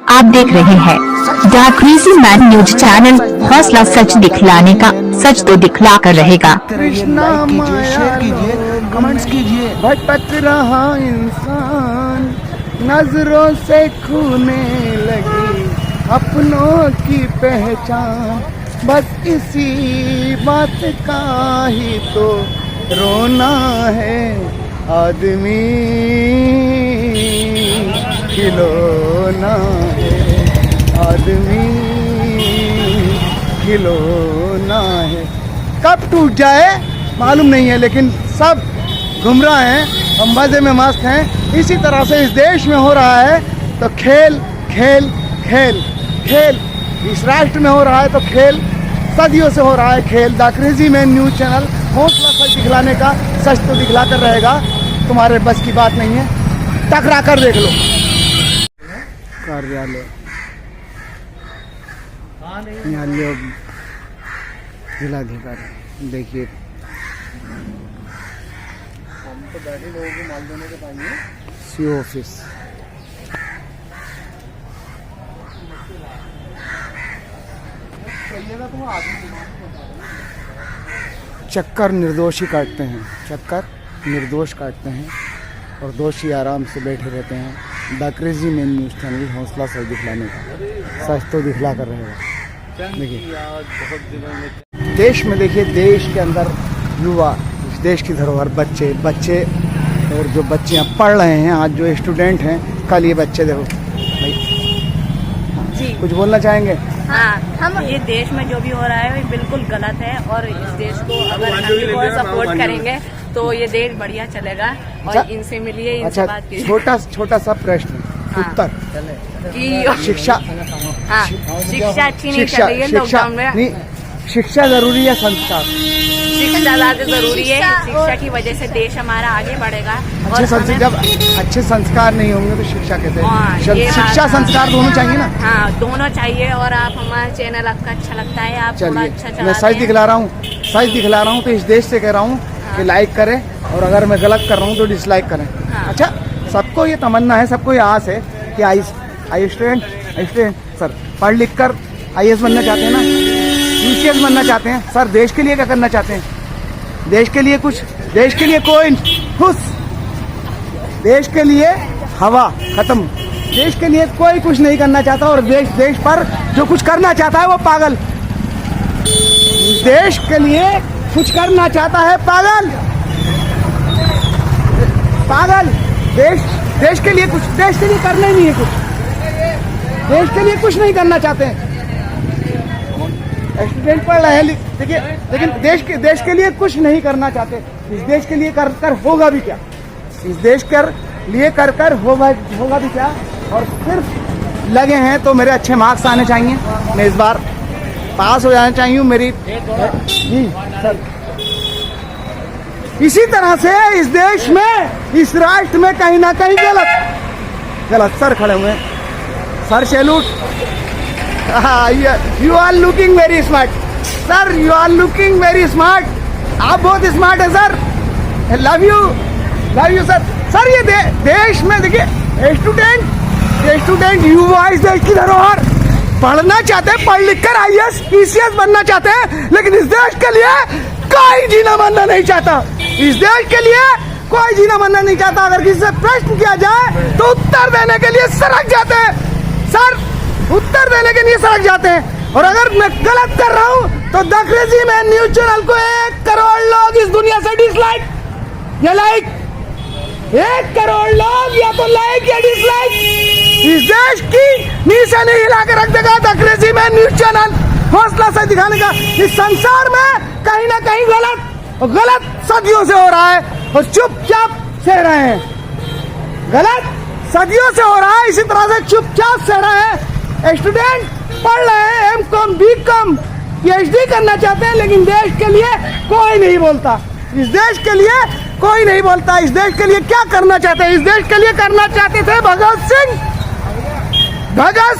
आप देख रहे हैं the crazy man news channel. हौसला सच दिखलाने का, सच तो दिखला कर रहेगा। कृष्णा शेयर कीजिए, कमेंट्स कीजिए। भटक रहा इंसान नजरों से खोने लगी अपनों की पहचान, बस इसी बात का ही तो रोना है। आदमी खिलौना है, आदमी खिलौना है। कब टूट जाए मालूम नहीं है, लेकिन सब गुमराह हैं, हम मजे में मस्त हैं। इसी तरह से इस देश में हो रहा है तो खेल खेल खेल खेल, इस राष्ट्र में हो रहा है तो खेल, सदियों से हो रहा है खेल। The crazy man news channel हौसला सच दिखलाने का, सच तो दिखला कर रहेगा। तुम्हारे बस की बात नहीं है, टकरा कर देख लो। कार्यालय न्यायालय जिलाधिकारी, देखिए हम तो बैठे लोगों को माल देने के टाइम में सीओ ऑफिस। चक्कर निर्दोषी काटते हैं, चक्कर निर्दोष काटते हैं और दोषी आराम से बैठे रहते हैं। The crazy man news channel हौसला सच दिखलाने का, सच तो दिखला कर रहेगा। देखिए देश में, देखिए देश के अंदर युवा, इस देश की धरोहर, बच्चे बच्चे और जो बच्चे यहाँ पढ़ रहे हैं, आज जो स्टूडेंट हैं, कल ये बच्चे देखो भाई। जी कुछ बोलना चाहेंगे? हाँ, हम ये देश में जो भी हो रहा है वो बिल्कुल गलत है और इस देश को अगर हम भी को सपोर्ट करेंगे तो ये देश बढ़िया चलेगा। और अच्छा, इनसे मिलिए, इनसे अच्छा, बात कीजिए। छोटा सा प्रश्न, हाँ। उत्तर कि शिक्षा, हाँ, शिक्षा अच्छी नहीं चल रही है लॉकडाउन में। नहीं, शिक्षा जरूरी है, संस्कार शिक्षा ज्यादा जरूरी है। शिक्षा की वजह से देश हमारा आगे बढ़ेगा। अच्छे संस्कार, जब अच्छे संस्कार नहीं होंगे तो शिक्षा कैसे? शिक्षा संस्कार दोनों चाहिए ना। हाँ, दोनों चाहिए। और आप हमारा चैनल आपका अच्छा लगता है, आप थोड़ा अच्छा चलिए, मैं सच दिखला रहा हूँ, सच दिखला रहा हूँ तो इस देश से कह रहा हूँ कि लाइक करें, और अगर मैं गलत कर रहा हूँ तो डिसलाइक करें। अच्छा, सबको ये तमन्ना है, सबको ये आस है कि आई स्टूडेंट सर पढ़ लिख कर IAS बनना चाहते हैं ना, UCS बनना चाहते हैं सर। देश के लिए क्या करना चाहते हैं? देश के लिए कुछ, देश के लिए कोई खुश, देश के लिए हवा खत्म, देश के लिए कोई कुछ नहीं करना चाहता। और देश पर जो कुछ करना चाहता है वो पागल, देश के लिए कुछ करना चाहता है पागल, पागल। देश के लिए कुछ, देश के लिए करना ही नहीं है कुछ, देश के लिए कुछ नहीं करना चाहते हैं। स्टूडेंट पढ़ रहे हैं, देखिए, लेकिन देश के लिए कुछ नहीं करना चाहते। इस देश के लिए कर होगा भी क्या? इस देश कर लिए कर होगा भी क्या? और सिर्फ लगे हैं तो मेरे अच्छे मार्क्स आने चाहिए, मैं इस बार पास हो जाना चाहिए मेरी जी सर। इसी तरह से इस देश में, इस राष्ट्र में कहीं ना कहीं गलत सर खड़े हुए हैं, sir salute. You are looking very smart sir, you are looking very smart. आप बहुत स्मार्ट है sir, love you sir. Sir ये देश में देखिए, स्टूडेंट युवा इस देश की धरोहर, पढ़ना चाहते हैं, पढ़ लिख कर IAS PCS बनना चाहते हैं, लेकिन इस देश के लिए कोई जीना मरना नहीं चाहता। इस देश के लिए कोई जीना मरना नहीं चाहता। अगर किसी से प्रश्न किया जाए तो उत्तर देने के लिए सड़क जाते हैं सर, उत्तर देने के लिए सड़क जाते हैं। और अगर मैं गलत कर रहा हूं तो the crazy man news channel को 1 करोड़ लोग इस दुनिया से डिसलाइक या लाइक, 1 करोड़ लोग या तो लाइक या डिसलाइक इस देश की निशानी हिला के रख देगा the crazy man news channel हौसला सच दिखाने का। इस संसार में कहीं ना कहीं गलत सदियों से हो रहा है और चुपचाप सह रहे हैं। गलत सदियों से हो रहा है, इसी तरह से चुपचाप सह रहे हैं। स्टूडेंट पढ़ रहे हैं, M.Com B.Com PhD करना चाहते हैं, लेकिन देश के लिए कोई नहीं बोलता। इस देश के लिए कोई नहीं बोलता। इस देश के लिए क्या करना चाहते हैं? इस देश के लिए करना चाहते थे भगत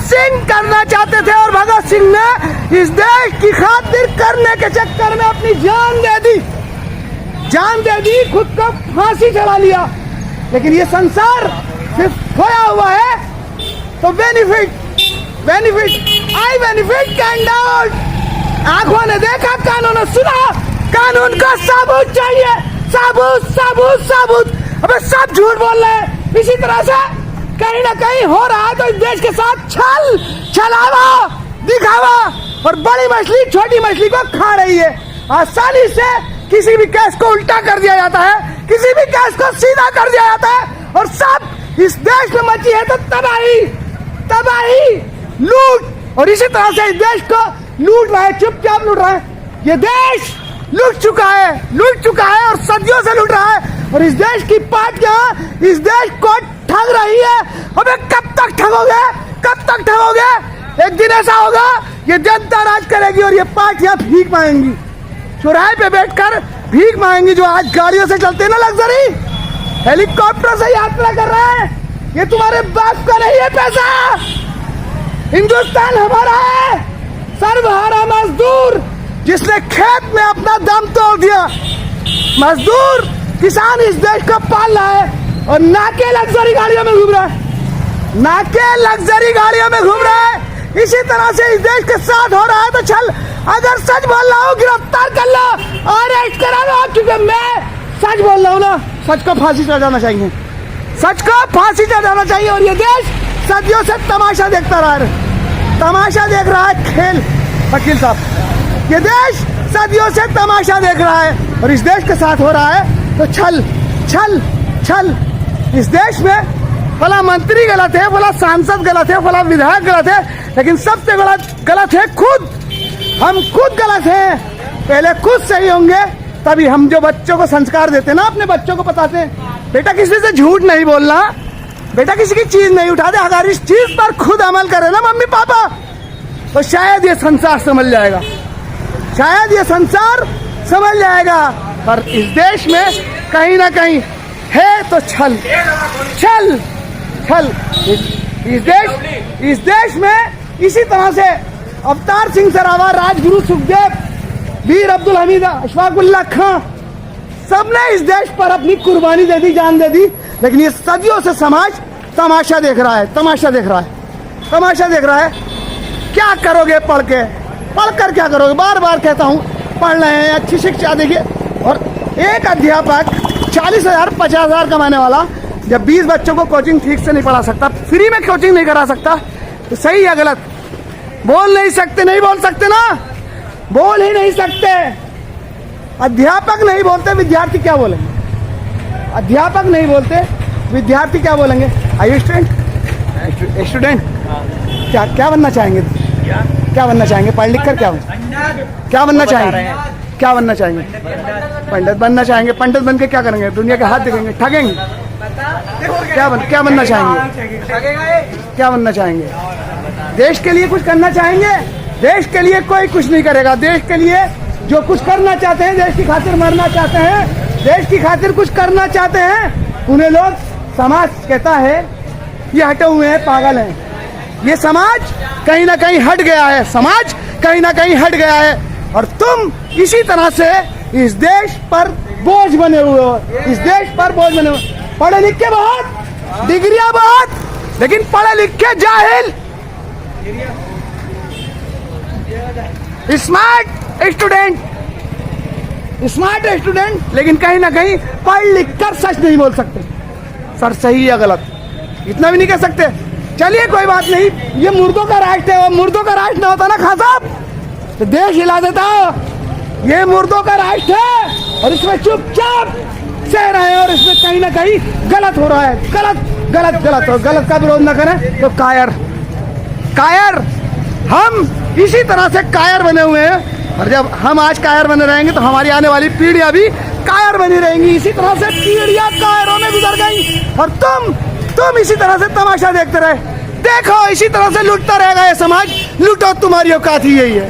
सिंह करना चाहते थे, और भगत सिंह ने इस देश की खातिर करने के चक्कर में अपनी जान दे दी, खुद को फांसी चढ़ा लिया। लेकिन ये संसार सिर्फ खोया हुआ है तो बेनिफिट बेनिफिट, आई बेनिफिट कैंडल। आंखों ने देखा, कानों ने सुना, कानून का सबूत चाहिए, सबूत सबूत सबूत। अबे सब झूठ बोल रहे हैं। इसी तरह से कहीं ना कहीं हो रहा है तो इस देश के साथ छल, छलावा, दिखावा, और बड़ी मछली छोटी मछली को खा रही है। आसानी से किसी भी केस को उल्टा कर दिया जाता है, किसी भी केस को सीधा कर दिया जाता है, और सब इस देश में मची है तो तबाही, तबाही, लूट। और इसी तरह से इस देश को लूट रहा है, चुपचाप लूट रहा है। ये देश लूट चुका है, लूट चुका है और सदियों से लूट रहा है। और इस देश की पार्टियां इस देश को ठग रही है। अबे कब तक ठगोगे, कब तक ठगोगे? एक दिन ऐसा होगा ये जनता राज करेगी और ये पार्टियां भीख मांगेंगी, चौराहे पे बैठकर भीख मांगेंगी। जो आज गाड़ियों से चलते हैं ना, लग्जरी हेलीकॉप्टर से यात्रा कर रहे हैं, ये तुम्हारे बाप का नहीं है पैसा। हिंदुस्तान हमारा है। सर्वहारा मजदूर जिसने खेत में अपना दम तोड़ दिया, मजदूर किसान इस देश को पाल रहा है और ना के लग्जरी गाड़ियों में घूम रहा है, ना के लग्जरी गाड़ियों में घूम रहा है। इसी तरह से इस देश के साथ हो रहा है तो चल, अगर सच बोल रहा हूँ गिरफ्तार कर लो, अरेस्ट करा लो, क्योंकि मैं सच बोल रहा हूँ ना। सच को फांसी चढ़ जाना चाहिए, सच को फांसी चढ़ जाना चाहिए। और ये देश सदियों से तमाशा देखता रहा है, तमाशा देख रहा है, खेल वकील साहब, ये देश सदियों से तमाशा देख रहा है और इस देश के साथ हो रहा है तो छल, छल, छल। इस देश में फला मंत्री गलत है, फला सांसद गलत है, फला विधायक गलत है, लेकिन सबसे गलत है खुद। हम खुद गलत हैं। पहले खुद सही होंगे तभी हम जो बच्चों को संस्कार देते हैं ना, अपने बच्चों को बताते हैं, बेटा किसी से झूठ नहीं बोलना, बेटा किसी की चीज नहीं उठाते। अगर इस चीज पर खुद अमल करे ना मम्मी पापा, तो शायद ये संसार समझ जाएगा, शायद ये संसार समझ जाएगा। पर इस देश में कहीं ना कहीं है तो छल, छल, छल। इस देश में इसी तरह से अवतार सिंह सरावा, राजगुरु सुखदेव, वीर अब्दुल हमीद, अशफाकुल्लाह खां, सबने इस देश पर अपनी कुर्बानी दे दी, जान दे दी। लेकिन ये सदियों से समाज तमाशा देख रहा है, तमाशा देख रहा है, तमाशा देख रहा है। क्या करोगे पढ़ के, पढ़कर क्या करोगे? बार बार कहता हूँ, पढ़ रहे हैं, अच्छी शिक्षा देखिए। और एक अध्यापक 40,000 50,000 कमाने वाला जब 20 बच्चों को कोचिंग ठीक से नहीं पढ़ा सकता, फ्री में कोचिंग नहीं करा सकता, तो सही या गलत? बोल नहीं सकते, नहीं बोल सकते ना, बोल ही नहीं सकते। अध्यापक नहीं बोलते, विद्यार्थी क्या बोलेंगे? अध्यापक नहीं बोलते, विद्यार्थी क्या बोलेंगे? Are you student? स्टूडेंट क्या बनना चाहेंगे? क्या बनना चाहेंगे? पढ़ लिख कर क्या बनना चाहेंगे? क्या बनना चाहेंगे? पंडित बनना चाहेंगे। पंडित बन के क्या करेंगे? दुनिया के हाथ दिखेंगे, ठगेंगे। क्या बनना चाहेंगे? क्या बनना चाहेंगे? देश के लिए कुछ करना चाहेंगे? देश के लिए कोई कुछ नहीं करेगा। देश के लिए जो कुछ करना चाहते हैं, देश की खातिर मरना चाहते हैं, देश की खातिर कुछ करना चाहते हैं, उन्हें लोग, समाज कहता है ये हटे हुए हैं, पागल हैं। ये समाज कहीं ना कहीं हट गया है, समाज कहीं ना कहीं हट गया है। और तुम इसी तरह से इस देश पर बोझ बने हुए हो, इस देश पर बोझ बने हुए। पढ़े लिखे बहुत, डिग्रियां बहुत, लेकिन पढ़े लिखे जाहिल, स्मार्ट स्टूडेंट, लेकिन कहीं ना कहीं पढ़ लिख कर सच नहीं बोल सकते। सर सही या गलत इतना भी नहीं कह सकते। चलिए कोई बात नहीं, ये मुर्दों का राष्ट्र है, और मुर्दों का राष्ट्र ना होता ना खान साहब तो देश हिला देता। ये मुर्दों का राष्ट्र है और इसमें चुपचाप सह रहे हैं और इसमें कहीं ना कहीं गलत हो रहा है, गलत। और गलत का विरोध न करें तो कायर हम इसी तरह से कायर बने हुए हैं। और जब हम आज कायर बने रहेंगे तो हमारी आने वाली पीढ़ियां भी कायर बनी रहेंगी। इसी तरह से पीढ़ियां कायरों में गुजर गई और तुम इसी तरह से तमाशा देखते रहे। देखो इसी तरह से लूटता रहेगा ये समाज। लूटो, तुम्हारी औकात ही यही है।